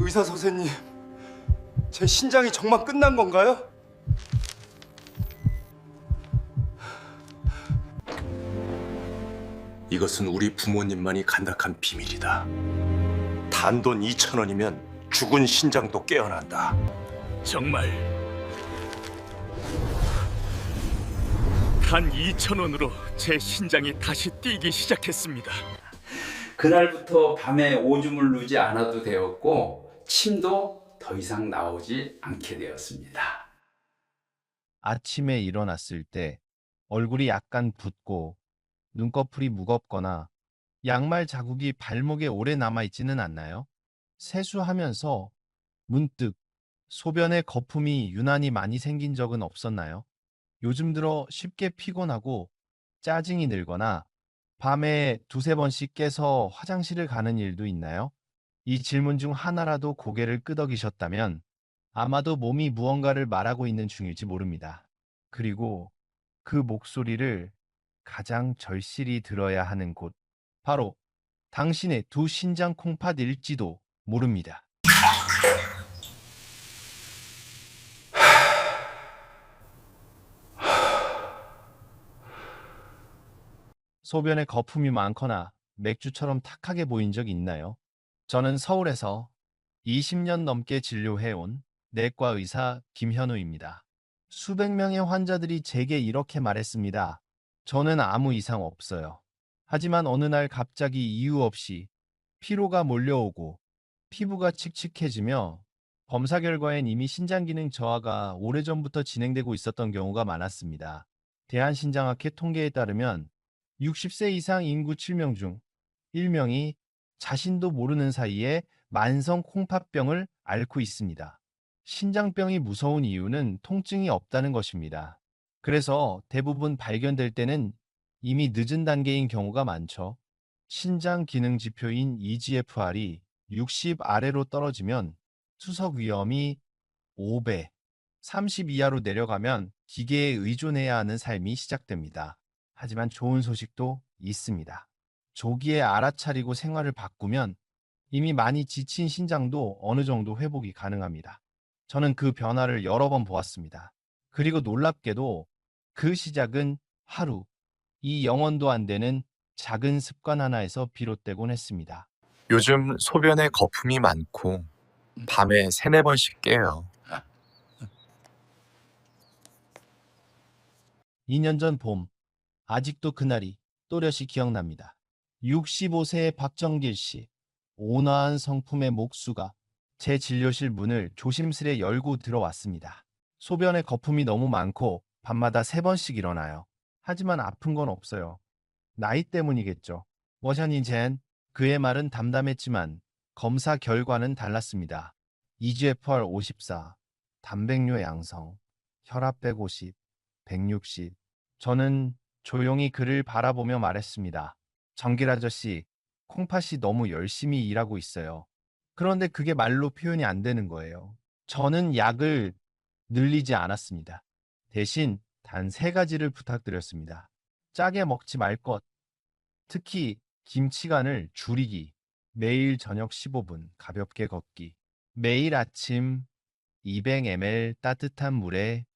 의사 선생님, 제 신장이 정말 끝난 건가요? 이것은 우리 부모님만이 간닥한 비밀이다. 단돈 2,000원이면 죽은 신장도 깨어난다. 정말 단 2,000원으로 제 신장이 다시 뛰기 시작했습니다. 그날부터 밤에 오줌을 누지 않아도 되었고 침도 더 이상 나오지 않게 되었습니다. 아침에 일어났을 때 얼굴이 약간 붓고 눈꺼풀이 무겁거나 양말 자국이 발목에 오래 남아있지는 않나요? 세수하면서 문득 소변에 거품이 유난히 많이 생긴 적은 없었나요? 요즘 들어 쉽게 피곤하고 짜증이 늘거나 밤에 두세 번씩 깨서 화장실을 가는 일도 있나요? 이 질문 중 하나라도 고개를 끄덕이셨다면 아마도 몸이 무언가를 말하고 있는 중일지 모릅니다. 그리고 그 목소리를 가장 절실히 들어야 하는 곳, 바로 당신의 두 신장 콩팥일지도 모릅니다. 소변에 거품이 많거나 맥주처럼 탁하게 보인 적 있나요? 저는 서울에서 20년 넘게 진료해온 내과 의사 김현우입니다. 수백 명의 환자들이 제게 이렇게 말했습니다. 저는 아무 이상 없어요. 하지만 어느 날 갑자기 이유 없이 피로가 몰려오고 피부가 칙칙해지며 검사 결과엔 이미 신장 기능 저하가 오래전부터 진행되고 있었던 경우가 많았습니다. 대한신장학회 통계에 따르면 60세 이상 인구 7명 중 1명이 자신도 모르는 사이에 만성 콩팥병을 앓고 있습니다. 신장병이 무서운 이유는 통증이 없다는 것입니다. 그래서 대부분 발견될 때는 이미 늦은 단계인 경우가 많죠. 신장 기능 지표인 EGFR이 60 아래로 떨어지면 투석 위험이 5배, 30 이하로 내려가면 기계에 의존해야 하는 삶이 시작됩니다. 하지만 좋은 소식도 있습니다. 조기에 알아차리고 생활을 바꾸면 이미 많이 지친 신장도 어느 정도 회복이 가능합니다. 저는 그 변화를 여러 번 보았습니다. 그리고 놀랍게도 그 시작은 하루, 이 영원도 안 되는 작은 습관 하나에서 비롯되곤 했습니다. 요즘 소변에 거품이 많고 밤에 세네 번씩 깨요. 2년 전 봄, 아직도 그날이 또렷이 기억납니다. 65세의 박정길 씨, 온화한 성품의 목수가 제 진료실 문을 조심스레 열고 들어왔습니다. 소변에 거품이 너무 많고 밤마다 3번씩 일어나요. 하지만 아픈 건 없어요. 나이 때문이겠죠. 워샤니 젠, 그의 말은 담담했지만 검사 결과는 달랐습니다. EGFR 54, 단백뇨 양성, 혈압 150, 160. 저는 조용히 그를 바라보며 말했습니다. 정길 아저씨, 콩팥이 너무 열심히 일하고 있어요. 그런데 그게 말로 표현이 안 되는 거예요. 저는 약을 늘리지 않았습니다. 대신 단 3가지를 부탁드렸습니다. 짜게 먹지 말 것, 특히 김치간을 줄이기, 매일 저녁 15분 가볍게 걷기, 매일 아침 200ml 따뜻한 물에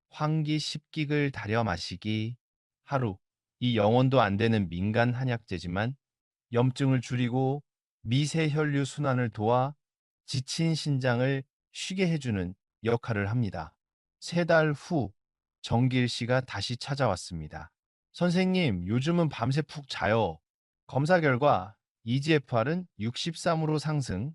황기 10기글 달여 마시기, 하루, 이 영원도 안 되는 민간 한약재지만 염증을 줄이고 미세혈류 순환을 도와 지친 신장을 쉬게 해주는 역할을 합니다. 3달 후 정길 씨가 다시 찾아왔습니다. 선생님, 요즘은 밤새 푹 자요. 검사 결과 EGFR은 63으로 상승,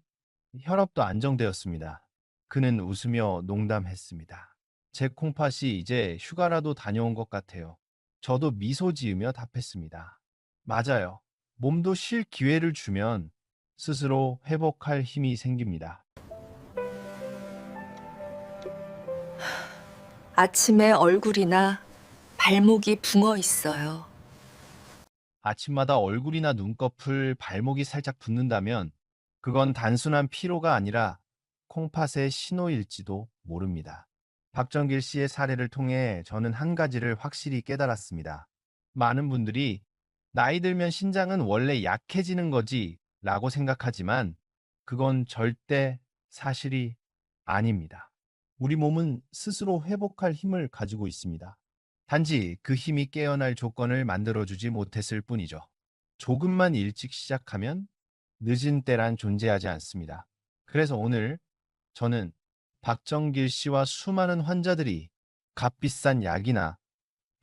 혈압도 안정되었습니다. 그는 웃으며 농담했습니다. 제 콩팥이 이제 휴가라도 다녀온 것 같아요. 저도 미소 지으며 답했습니다. 맞아요. 몸도 쉴 기회를 주면 스스로 회복할 힘이 생깁니다. 아침에 얼굴이나 발목이 붕어 있어요. 아침마다 얼굴이나 눈꺼풀, 발목이 살짝 붓는다면 그건 단순한 피로가 아니라 콩팥의 신호일지도 모릅니다. 박정길 씨의 사례를 통해 저는 한 가지를 확실히 깨달았습니다. 많은 분들이 나이 들면 신장은 원래 약해지는 거지 라고 생각하지만 그건 절대 사실이 아닙니다. 우리 몸은 스스로 회복할 힘을 가지고 있습니다. 단지 그 힘이 깨어날 조건을 만들어주지 못했을 뿐이죠. 조금만 일찍 시작하면 늦은 때란 존재하지 않습니다. 그래서 오늘 저는 박정길 씨와 수많은 환자들이 값비싼 약이나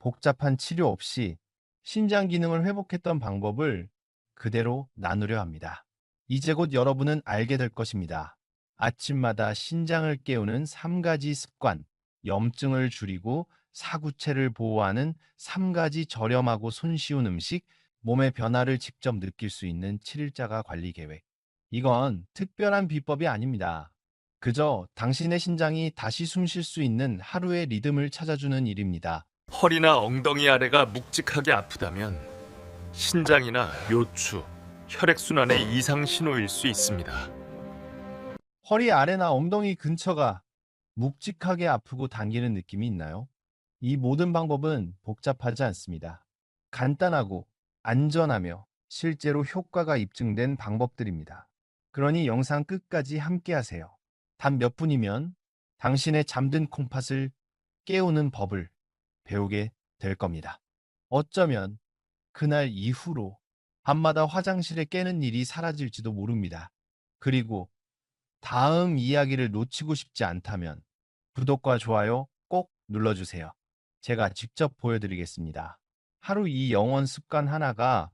복잡한 치료 없이 신장 기능을 회복했던 방법을 그대로 나누려 합니다. 이제 곧 여러분은 알게 될 것입니다. 아침마다 신장을 깨우는 3가지 습관, 염증을 줄이고 사구체를 보호하는 3가지 저렴하고 손쉬운 음식, 몸의 변화를 직접 느낄 수 있는 7일자가 관리 계획. 이건 특별한 비법이 아닙니다. 그저 당신의 신장이 다시 숨 쉴 수 있는 하루의 리듬을 찾아주는 일입니다. 허리나 엉덩이 아래가 묵직하게 아프다면 신장이나 요추, 혈액순환의 이상 신호일 수 있습니다. 허리 아래나 엉덩이 근처가 묵직하게 아프고 당기는 느낌이 있나요? 이 모든 방법은 복잡하지 않습니다. 간단하고 안전하며 실제로 효과가 입증된 방법들입니다. 그러니 영상 끝까지 함께 하세요. 단 몇 분이면 당신의 잠든 콩팥을 깨우는 법을 배우게 될 겁니다. 어쩌면 그날 이후로 밤마다 화장실에 깨는 일이 사라질지도 모릅니다. 그리고 다음 이야기를 놓치고 싶지 않다면 구독과 좋아요 꼭 눌러주세요. 제가 직접 보여드리겠습니다. 하루 이 영원 습관 하나가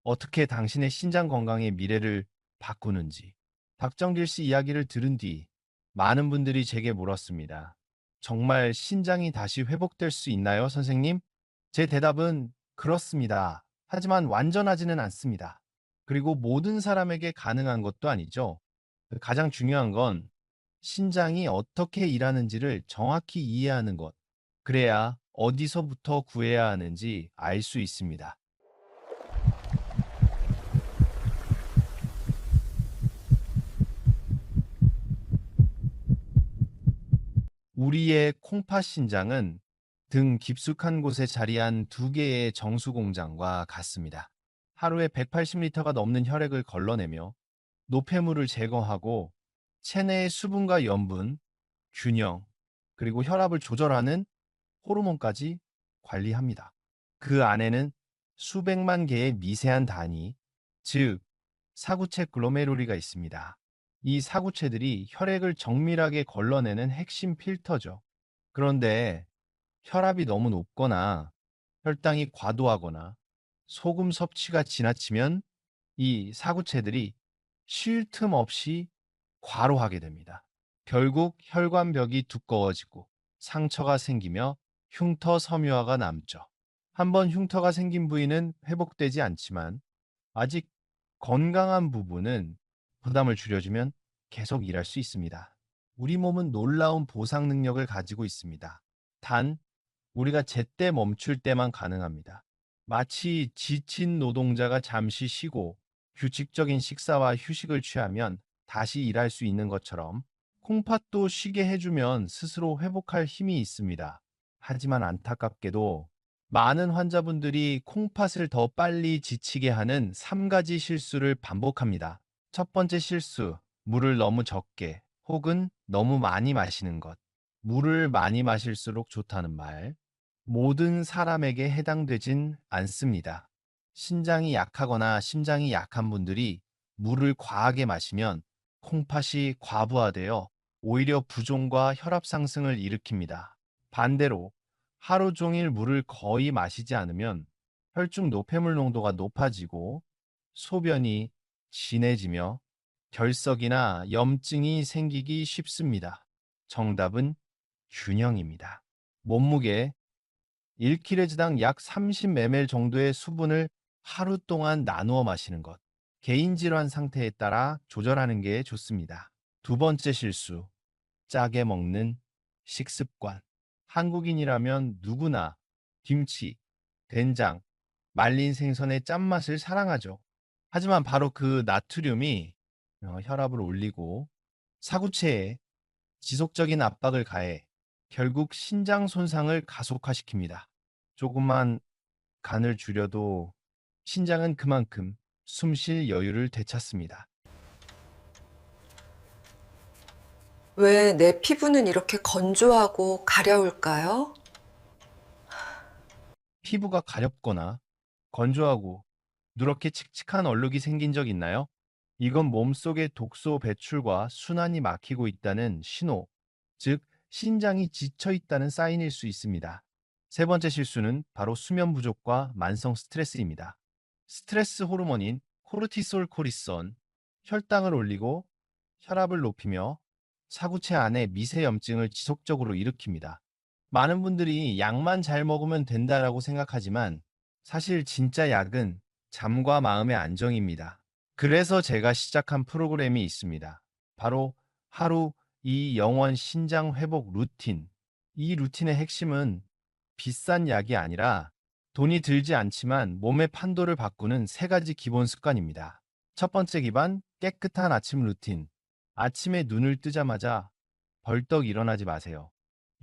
어떻게 당신의 신장 건강의 미래를 바꾸는지. 박정길 씨 이야기를 들은 뒤 많은 분들이 제게 물었습니다. 정말 신장이 다시 회복될 수 있나요, 선생님? 제 대답은 그렇습니다. 하지만 완전하지는 않습니다. 그리고 모든 사람에게 가능한 것도 아니죠. 가장 중요한 건 신장이 어떻게 일하는지를 정확히 이해하는 것. 그래야 어디서부터 구해야 하는지 알 수 있습니다. 우리의 콩팥 신장은 등 깊숙한 곳에 자리한 2개의 정수 공장과 같습니다. 하루에 180리터가 넘는 혈액을 걸러내며 노폐물을 제거하고 체내의 수분과 염분, 균형, 그리고 혈압을 조절하는 호르몬까지 관리합니다. 그 안에는 수백만 개의 미세한 단위, 즉 사구체 글로메룰리가 있습니다. 이 사구체들이 혈액을 정밀하게 걸러내는 핵심 필터죠. 그런데 혈압이 너무 높거나 혈당이 과도하거나 소금 섭취가 지나치면 이 사구체들이 쉴 틈 없이 과로하게 됩니다. 결국 혈관벽이 두꺼워지고 상처가 생기며 흉터 섬유화가 남죠. 한번 흉터가 생긴 부위는 회복되지 않지만 아직 건강한 부분은 부담을 줄여주면 계속 일할 수 있습니다. 우리 몸은 놀라운 보상 능력을 가지고 있습니다. 단, 우리가 제때 멈출 때만 가능합니다. 마치 지친 노동자가 잠시 쉬고 규칙적인 식사와 휴식을 취하면 다시 일할 수 있는 것처럼 콩팥도 쉬게 해주면 스스로 회복할 힘이 있습니다. 하지만 안타깝게도 많은 환자분들이 콩팥을 더 빨리 지치게 하는 3가지 실수를 반복합니다. 첫 번째 실수, 물을 너무 적게 혹은 너무 많이 마시는 것. 물을 많이 마실수록 좋다는 말. 모든 사람에게 해당되진 않습니다. 신장이 약하거나 심장이 약한 분들이 물을 과하게 마시면 콩팥이 과부하되어 오히려 부종과 혈압 상승을 일으킵니다. 반대로 하루 종일 물을 거의 마시지 않으면 혈중 노폐물 농도가 높아지고 소변이 진해지며 결석이나 염증이 생기기 쉽습니다. 정답은 균형입니다. 몸무게 1kg당 약 30ml 정도의 수분을 하루 동안 나누어 마시는 것. 개인 질환 상태에 따라 조절하는 게 좋습니다. 두 번째 실수, 짜게 먹는 식습관. 한국인이라면 누구나 김치, 된장, 말린 생선의 짠맛을 사랑하죠. 하지만 바로 그 나트륨이 혈압을 올리고 사구체에 지속적인 압박을 가해 결국 신장 손상을 가속화시킵니다. 조금만 간을 줄여도 신장은 그만큼 숨 쉴 여유를 되찾습니다. 왜 내 피부는 이렇게 건조하고 가려울까요? 피부가 가렵거나 건조하고 누렇게 칙칙한 얼룩이 생긴 적 있나요? 이건 몸속의 독소 배출과 순환이 막히고 있다는 신호, 즉 신장이 지쳐 있다는 사인일 수 있습니다. 세 번째 실수는 바로 수면 부족과 만성 스트레스입니다. 스트레스 호르몬인 코르티솔 코리선, 혈당을 올리고 혈압을 높이며 사구체 안에 미세염증을 지속적으로 일으킵니다. 많은 분들이 약만 잘 먹으면 된다라고 생각하지만 사실 진짜 약은 잠과 마음의 안정입니다. 그래서 제가 시작한 프로그램이 있습니다. 바로 하루 이 영원 신장 회복 루틴. 이 루틴의 핵심은 비싼 약이 아니라 돈이 들지 않지만 몸의 판도를 바꾸는 세 가지 기본 습관입니다. 첫 번째 기반, 깨끗한 아침 루틴. 아침에 눈을 뜨자마자 벌떡 일어나지 마세요.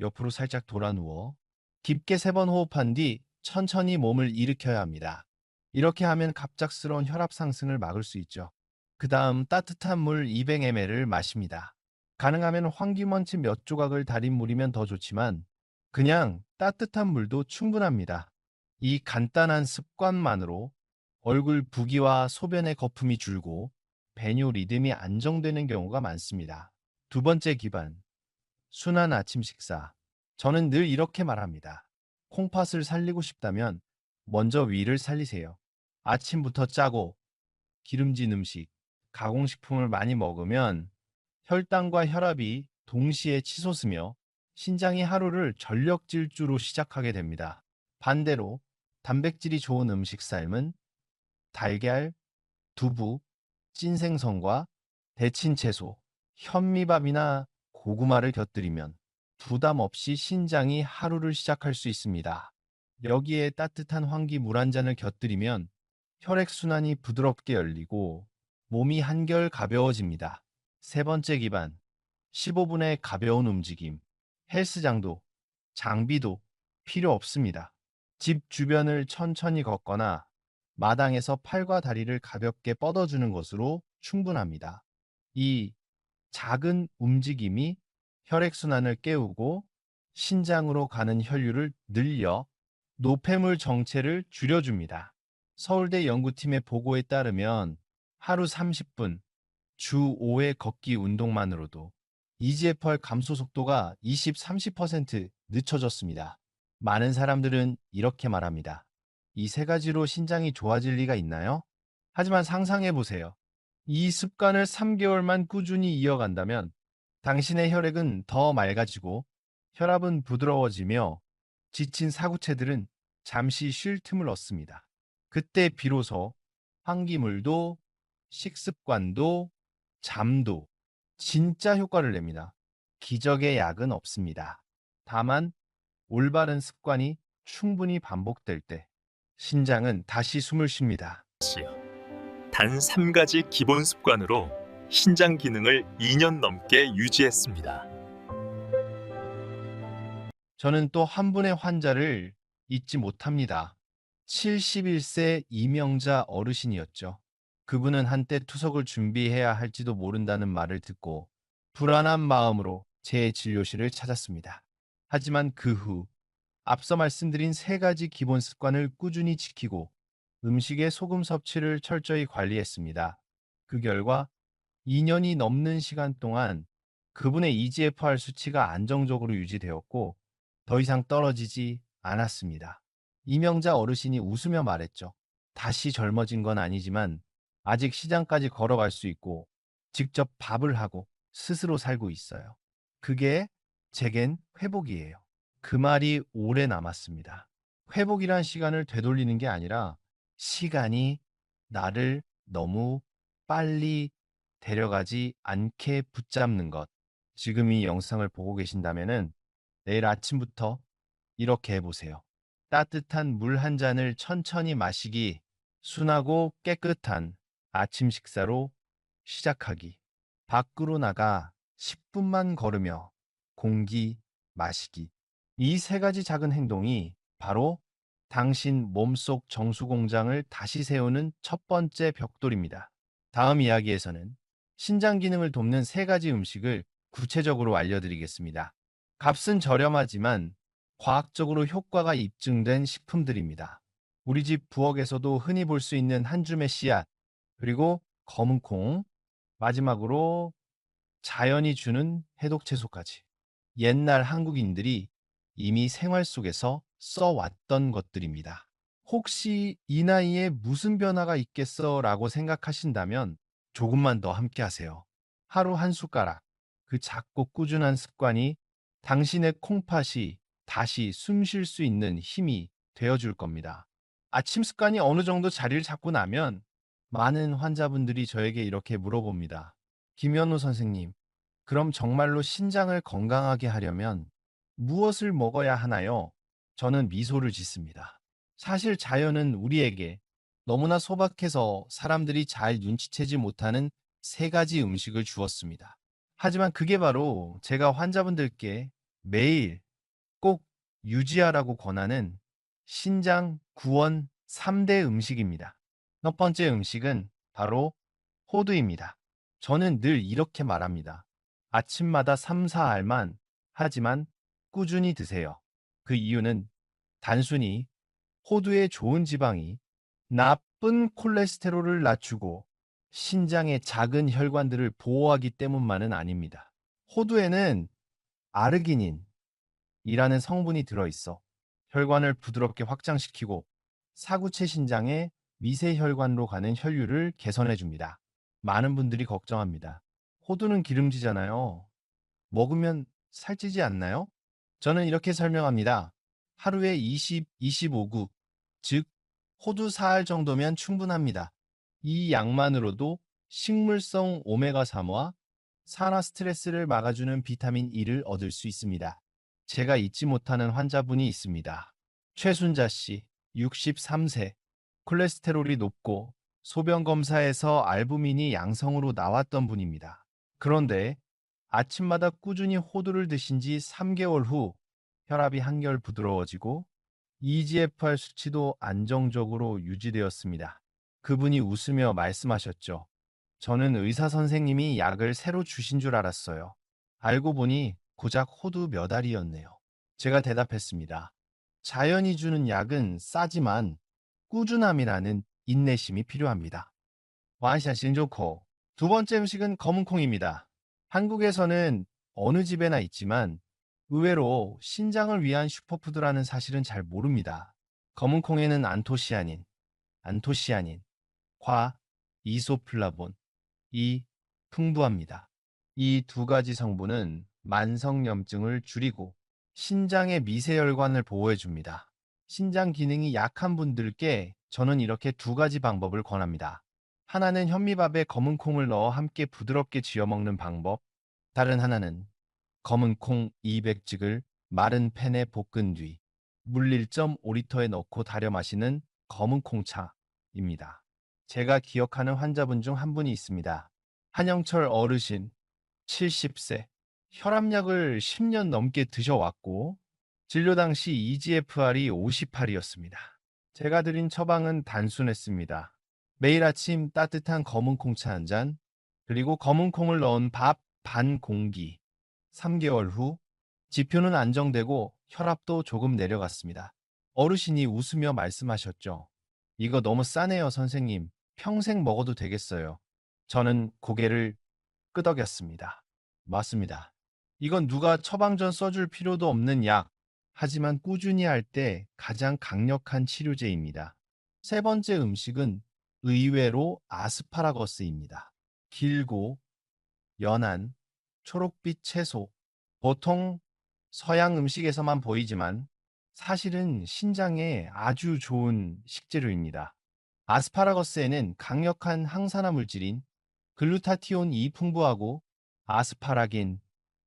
옆으로 살짝 돌아 누워 깊게 3번 호흡한 뒤 천천히 몸을 일으켜야 합니다. 이렇게 하면 갑작스러운 혈압 상승을 막을 수 있죠. 그 다음 따뜻한 물 200ml를 마십니다. 가능하면 환기먼치 몇 조각을 달인 물이면 더 좋지만 그냥 따뜻한 물도 충분합니다. 이 간단한 습관만으로 얼굴 부기와 소변의 거품이 줄고 배뇨 리듬이 안정되는 경우가 많습니다. 두 번째 기반, 순한 아침 식사. 저는 늘 이렇게 말합니다. 콩팥을 살리고 싶다면 먼저 위를 살리세요. 아침부터 짜고 기름진 음식, 가공식품을 많이 먹으면 혈당과 혈압이 동시에 치솟으며 신장이 하루를 전력 질주로 시작하게 됩니다. 반대로 단백질이 좋은 음식 삶은 달걀, 두부, 찐생선과 데친 채소, 현미밥이나 고구마를 곁들이면 부담 없이 신장이 하루를 시작할 수 있습니다. 여기에 따뜻한 환기 물 한 잔을 곁들이면 혈액순환이 부드럽게 열리고 몸이 한결 가벼워집니다. 세 번째 기반, 15분의 가벼운 움직임. 헬스장도 장비도 필요 없습니다. 집 주변을 천천히 걷거나 마당에서 팔과 다리를 가볍게 뻗어주는 것으로 충분합니다. 이 작은 움직임이 혈액순환을 깨우고 신장으로 가는 혈류를 늘려 노폐물 정체를 줄여줍니다. 서울대 연구팀의 보고에 따르면 하루 30분, 주 5회 걷기 운동만으로도 EGFR 감소 속도가 20-30% 늦춰졌습니다. 많은 사람들은 이렇게 말합니다. 이 세 가지로 신장이 좋아질 리가 있나요? 하지만 상상해 보세요. 이 습관을 3개월만 꾸준히 이어간다면 당신의 혈액은 더 맑아지고 혈압은 부드러워지며 지친 사구체들은 잠시 쉴 틈을 얻습니다. 그때 비로소 환기물도 식습관도 잠도 진짜 효과를 냅니다. 기적의 약은 없습니다. 다만 올바른 습관이 충분히 반복될 때 신장은 다시 숨을 쉽니다. 단 3가지 기본 습관으로 신장 기능을 2년 넘게 유지했습니다. 저는 또 한 분의 환자를 잊지 못합니다. 71세 이명자 어르신이었죠. 그분은 한때 투석을 준비해야 할지도 모른다는 말을 듣고 불안한 마음으로 제 진료실을 찾았습니다. 하지만 그 후 앞서 말씀드린 3가지 기본 습관을 꾸준히 지키고 음식의 소금 섭취를 철저히 관리했습니다. 그 결과 2년이 넘는 시간 동안 그분의 EGFR 수치가 안정적으로 유지되었고 더 이상 떨어지지 않았습니다. 이명자 어르신이 웃으며 말했죠. 다시 젊어진 건 아니지만 아직 시장까지 걸어갈 수 있고 직접 밥을 하고 스스로 살고 있어요. 그게 제겐 회복이에요. 그 말이 오래 남았습니다. 회복이란 시간을 되돌리는 게 아니라 시간이 나를 너무 빨리 데려가지 않게 붙잡는 것. 지금 이 영상을 보고 계신다면은 내일 아침부터 이렇게 해보세요. 따뜻한 물 한 잔을 천천히 마시기, 순하고 깨끗한 아침 식사로 시작하기, 밖으로 나가 10분만 걸으며 공기 마시기. 이 3가지 작은 행동이 바로 당신 몸속 정수공장을 다시 세우는 첫 번째 벽돌입니다. 다음 이야기에서는 신장 기능을 돕는 3가지 음식을 구체적으로 알려드리겠습니다. 값은 저렴하지만 과학적으로 효과가 입증된 식품들입니다. 우리 집 부엌에서도 흔히 볼 수 있는 한 줌의 씨앗, 그리고 검은 콩, 마지막으로 자연이 주는 해독 채소까지. 옛날 한국인들이 이미 생활 속에서 써왔던 것들입니다. 혹시 이 나이에 무슨 변화가 있겠어 라고 생각하신다면 조금만 더 함께 하세요. 하루 한 숟가락, 그 작고 꾸준한 습관이 당신의 콩팥이 다시 숨 쉴 수 있는 힘이 되어줄 겁니다. 아침 습관이 어느 정도 자리를 잡고 나면 많은 환자분들이 저에게 이렇게 물어봅니다. 김현우 선생님, 그럼 정말로 신장을 건강하게 하려면 무엇을 먹어야 하나요? 저는 미소를 짓습니다. 사실 자연은 우리에게 너무나 소박해서 사람들이 잘 눈치채지 못하는 세 가지 음식을 주었습니다. 하지만 그게 바로 제가 환자분들께 매일 꼭 유지하라고 권하는 신장 구원 3대 음식입니다. 첫 번째 음식은 바로 호두입니다. 저는 늘 이렇게 말합니다. 아침마다 3, 4알만 하지만 꾸준히 드세요. 그 이유는 단순히 호두의 좋은 지방이 나쁜 콜레스테롤을 낮추고 신장의 작은 혈관들을 보호하기 때문만은 아닙니다. 호두에는 아르기닌이라는 성분이 들어있어 혈관을 부드럽게 확장시키고 사구체 신장의 미세혈관으로 가는 혈류를 개선해 줍니다. 많은 분들이 걱정합니다. 호두는 기름지잖아요. 먹으면 살찌지 않나요? 저는 이렇게 설명합니다. 하루에 20, 25구, 즉 호두 4알 정도면 충분합니다. 이 양만으로도 식물성 오메가3와 산화 스트레스를 막아주는 비타민 E를 얻을 수 있습니다. 제가 잊지 못하는 환자분이 있습니다. 최순자 씨, 63세, 콜레스테롤이 높고 소변 검사에서 알부민이 양성으로 나왔던 분입니다. 그런데 아침마다 꾸준히 호두를 드신 지 3개월 후 혈압이 한결 부드러워지고 EGFR 수치도 안정적으로 유지되었습니다. 그분이 웃으며 말씀하셨죠. 저는 의사 선생님이 약을 새로 주신 줄 알았어요. 알고 보니 고작 호두 몇 알이었네요. 제가 대답했습니다. 자연이 주는 약은 싸지만 꾸준함이라는 인내심이 필요합니다. 완샷신 좋고 두 번째 음식은 검은콩입니다. 한국에서는 어느 집에나 있지만 의외로 신장을 위한 슈퍼푸드라는 사실은 잘 모릅니다. 검은콩에는 안토시아닌, 과 이소플라본, 이 풍부합니다. 이 두 가지 성분은 만성염증을 줄이고 신장의 미세혈관을 보호해 줍니다. 신장 기능이 약한 분들께 저는 이렇게 두 가지 방법을 권합니다. 하나는 현미밥에 검은 콩을 넣어 함께 부드럽게 지어 먹는 방법, 다른 하나는 검은 콩 200즙을 마른 팬에 볶은 뒤 물 1.5리터에 넣고 달여 마시는 검은 콩차입니다. 제가 기억하는 환자분 중 한 분이 있습니다. 한영철 어르신, 70세, 혈압약을 10년 넘게 드셔왔고 진료 당시 EGFR이 58이었습니다. 제가 드린 처방은 단순했습니다. 매일 아침 따뜻한 검은 콩차 한 잔, 그리고 검은 콩을 넣은 밥 반 공기. 3개월 후 지표는 안정되고 혈압도 조금 내려갔습니다. 어르신이 웃으며 말씀하셨죠. 이거 너무 싸네요, 선생님. 평생 먹어도 되겠어요. 저는 고개를 끄덕였습니다. 맞습니다. 이건 누가 처방전 써줄 필요도 없는 약, 하지만 꾸준히 할 때 가장 강력한 치료제입니다. 세 번째 음식은 의외로 아스파라거스입니다. 길고 연한 초록빛 채소. 보통 서양 음식에서만 보이지만 사실은 신장에 아주 좋은 식재료입니다. 아스파라거스에는 강력한 항산화 물질인 글루타티온이 풍부하고 아스파라긴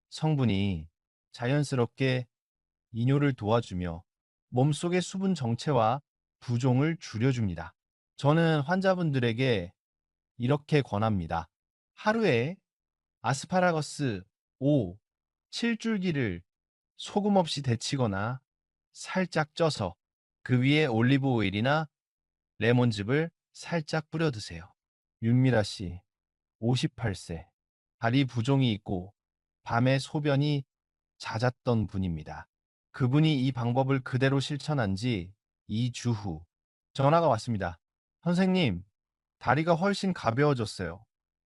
성분이 자연스럽게 이뇨를 도와주며 몸속의 수분 정체와 부종을 줄여줍니다. 저는 환자분들에게 이렇게 권합니다. 하루에 아스파라거스 5, 7줄기를 소금 없이 데치거나 살짝 쪄서 그 위에 올리브 오일이나 레몬즙을 살짝 뿌려 드세요. 윤미라 씨, 58세, 다리 부종이 있고 밤에 소변이 잦았던 분입니다. 그분이 이 방법을 그대로 실천한 지 2주 후 전화가 왔습니다. 선생님, 다리가 훨씬 가벼워졌어요.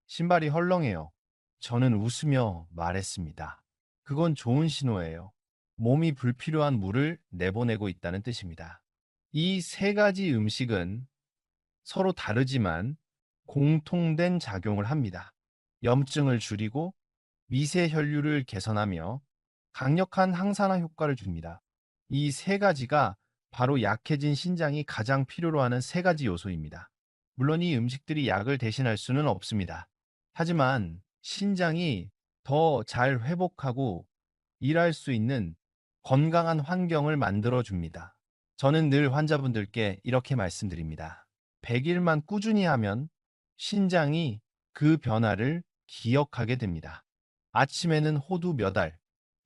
신발이 헐렁해요. 저는 웃으며 말했습니다. 그건 좋은 신호예요. 몸이 불필요한 물을 내보내고 있다는 뜻입니다. 이 세 가지 음식은 서로 다르지만 공통된 작용을 합니다. 염증을 줄이고 미세 혈류를 개선하며 강력한 항산화 효과를 줍니다. 이 세 가지가 바로 약해진 신장이 가장 필요로 하는 세 가지 요소입니다. 물론 이 음식들이 약을 대신할 수는 없습니다. 하지만 신장이 더 잘 회복하고 일할 수 있는 건강한 환경을 만들어 줍니다. 저는 늘 환자분들께 이렇게 말씀드립니다. 100일만 꾸준히 하면 신장이 그 변화를 기억하게 됩니다. 아침에는 호두 몇 알,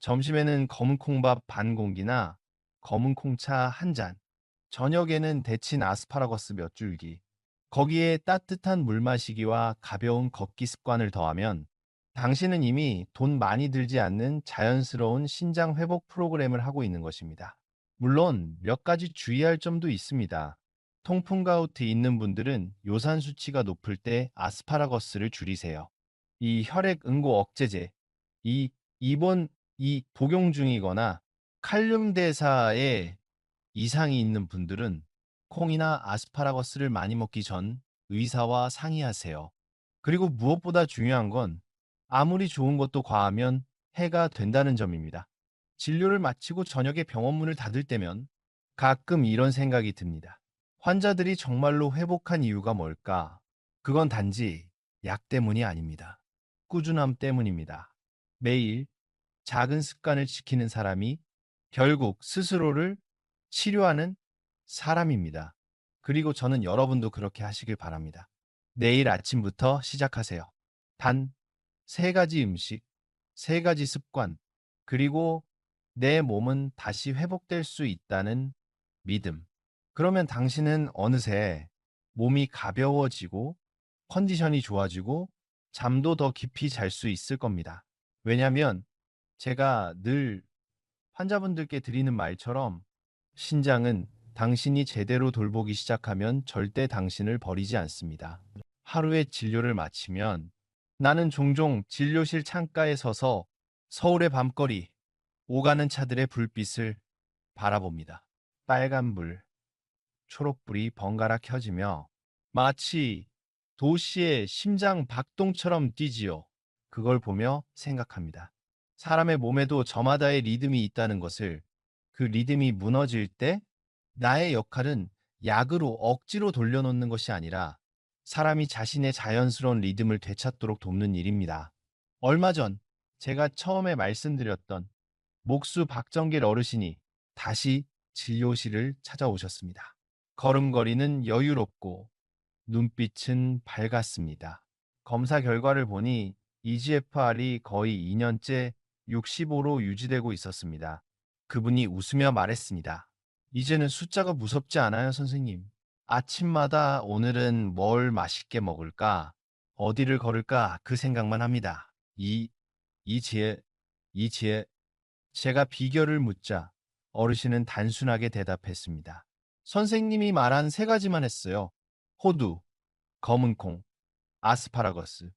점심에는 검은 콩밥 반 공기나 검은 콩차 한 잔, 저녁에는 데친 아스파라거스 몇 줄기, 거기에 따뜻한 물 마시기와 가벼운 걷기 습관을 더하면 당신은 이미 돈 많이 들지 않는 자연스러운 신장 회복 프로그램을 하고 있는 것입니다. 물론 몇 가지 주의할 점도 있습니다. 통풍 가우트 있는 분들은 요산 수치가 높을 때 아스파라거스를 줄이세요. 이 혈액 응고 억제제, 이 복용 중이거나 칼륨 대사에 이상이 있는 분들은 콩이나 아스파라거스를 많이 먹기 전 의사와 상의하세요. 그리고 무엇보다 중요한 건 아무리 좋은 것도 과하면 해가 된다는 점입니다. 진료를 마치고 저녁에 병원 문을 닫을 때면 가끔 이런 생각이 듭니다. 환자들이 정말로 회복한 이유가 뭘까? 그건 단지 약 때문이 아닙니다. 꾸준함 때문입니다. 매일 작은 습관을 지키는 사람이 결국 스스로를 치료하는 사람입니다. 그리고 저는 여러분도 그렇게 하시길 바랍니다. 내일 아침부터 시작하세요. 단 세 가지 음식, 세 가지 습관, 그리고 내 몸은 다시 회복될 수 있다는 믿음. 그러면 당신은 어느새 몸이 가벼워지고 컨디션이 좋아지고 잠도 더 깊이 잘 수 있을 겁니다. 왜냐하면 제가 늘 환자분들께 드리는 말처럼 신장은 당신이 제대로 돌보기 시작하면 절대 당신을 버리지 않습니다. 하루의 진료를 마치면 나는 종종 진료실 창가에 서서 서울의 밤거리, 오가는 차들의 불빛을 바라봅니다. 빨간불, 초록불이 번갈아 켜지며 마치 도시의 심장 박동처럼 뛰지요. 그걸 보며 생각합니다. 사람의 몸에도 저마다의 리듬이 있다는 것을, 그 리듬이 무너질 때 나의 역할은 약으로 억지로 돌려놓는 것이 아니라 사람이 자신의 자연스러운 리듬을 되찾도록 돕는 일입니다. 얼마 전 제가 처음에 말씀드렸던 목수 박정길 어르신이 다시 진료실을 찾아오셨습니다. 걸음걸이는 여유롭고 눈빛은 밝았습니다. 검사 결과를 보니 EGFR이 거의 2년째 65로 유지되고 있었습니다. 그분이 웃으며 말했습니다. 이제는 숫자가 무섭지 않아요, 선생님. 아침마다 오늘은 뭘 맛있게 먹을까? 어디를 걸을까? 그 생각만 합니다. 이지혜, 이지혜. 제가 비결을 묻자 어르신은 단순하게 대답했습니다. 선생님이 말한 세 가지만 했어요. 호두, 검은 콩, 아스파라거스.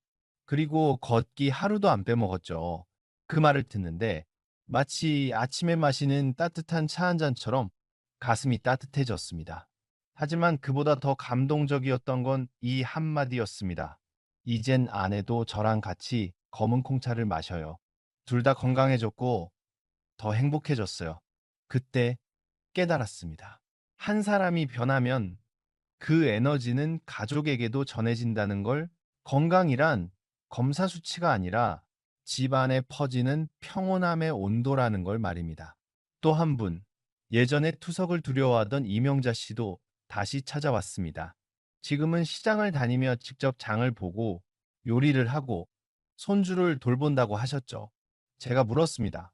그리고 걷기 하루도 안 빼먹었죠. 그 말을 듣는데 마치 아침에 마시는 따뜻한 차 한 잔처럼 가슴이 따뜻해졌습니다. 하지만 그보다 더 감동적이었던 건 이 한마디였습니다. 이젠 아내도 저랑 같이 검은 콩차를 마셔요. 둘 다 건강해졌고 더 행복해졌어요. 그때 깨달았습니다. 한 사람이 변하면 그 에너지는 가족에게도 전해진다는 걸, 건강이란 검사 수치가 아니라 집안에 퍼지는 평온함의 온도라는 걸 말입니다. 또 한 분, 예전에 투석을 두려워하던 이명자 씨도 다시 찾아왔습니다. 지금은 시장을 다니며 직접 장을 보고 요리를 하고 손주를 돌본다고 하셨죠. 제가 물었습니다.